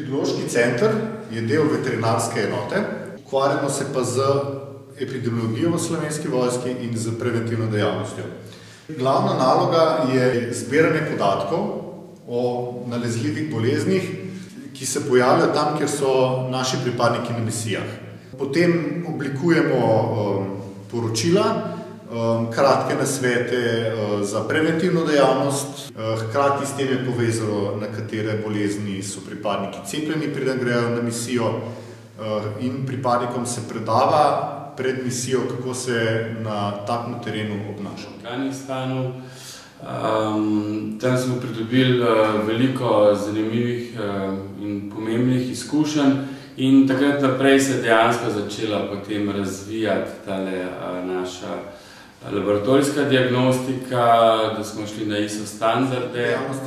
Epidemiološki center je del veterinarske enote, ukvarjamo se pa z epidemiologijo v Slovenski vojski in z preventivno dejavnostjo. Glavna naloga je zbiranje podatkov o nalezljivih boleznih, ki se pojavljajo tam, kjer so naši pripadniki na misijah. Potem oblikujemo poročila, kratke nasvete za preventivno dejavnost, hkrati s tem je povezano, na katere bolezni so pripadniki cepljeni, preden grejo na misijo, in pripadnikom se predava pred misijo, kako se na takem terenu obnaša. V Afganistanu tam smo pridobili veliko zanimivih in pomembnih izkušenj in takrat naprej se je dejansko začela potem razvijati tale naša laboratorijska diagnostika, da smo šli na ISO standarde. Dejavnost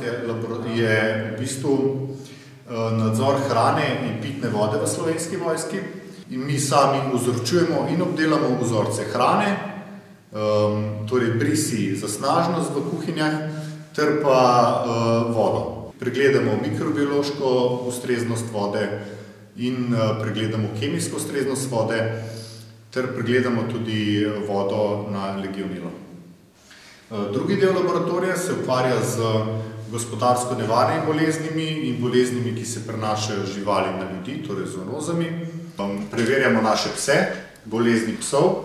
je v bistvu nadzor hrane in pitne vode v Slovenski vojski in mi sami vzorčujemo in obdelamo vzorce hrane, torej brisi za snažnost v kuhinjah, ter pa vodo. Pregledamo mikrobiološko ustreznost vode in pregledamo kemijsko ustreznost vode, ter pregledamo tudi vodo na legionelo. Drugi del laboratorija se ukvarja z gospodarsko nevarnimi boleznimi in boleznimi, ki se prenašajo z živali na ljudi, torej z zoonozami. Preverjamo naše pse, bolezni psov.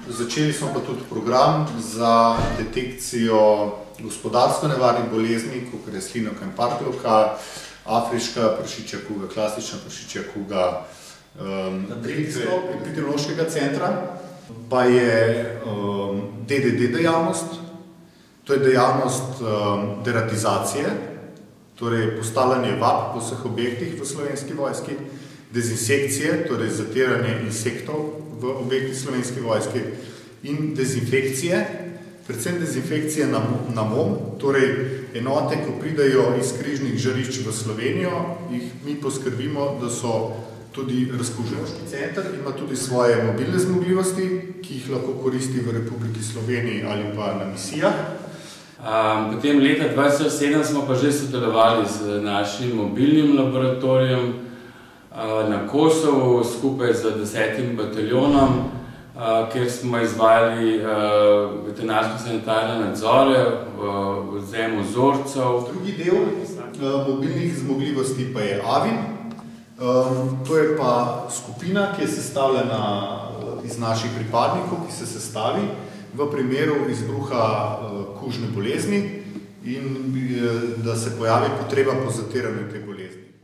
Začeli smo pa tudi program za detekcijo gospodarsko nevarnih bolezni, kot je slinavka in parklovka, afriška prašičja kuga, klasična prašičja kuga. Tretji sklop epidemiološkega centra pa je DDD dejavnost. To je dejavnost deratizacije, torej postavljanje vab po vseh objektih v Slovenski vojski, dezinsekcije, torej zatiranje insektov v objektih Slovenske vojske in dezinfekcije, predvsem dezinfekcije na MOM, torej enote, ko pridejo iz križnih žarišč v Slovenijo, jih mi poskrbimo, da so tudi razkuženi. Center ima tudi svoje mobilne zmogljivosti, ki jih lahko koristi v Republiki Sloveniji ali pa na misijah. Potem leta 2007 smo pa že sodelovali z našim mobilnim laboratorijem na Kosovu skupaj z 10. bataljonom, kjer smo izvajali veterinarsko-sanitarne nadzore v vzemu vzorcev. Drugi del mobilnih zmogljivosti pa je AVIN. To je pa skupina, ki je sestavljena iz naših pripadnikov, ki se sestavi v primeru izbruha kužne bolezni in da se pojavi potreba po zatiranju te bolezni.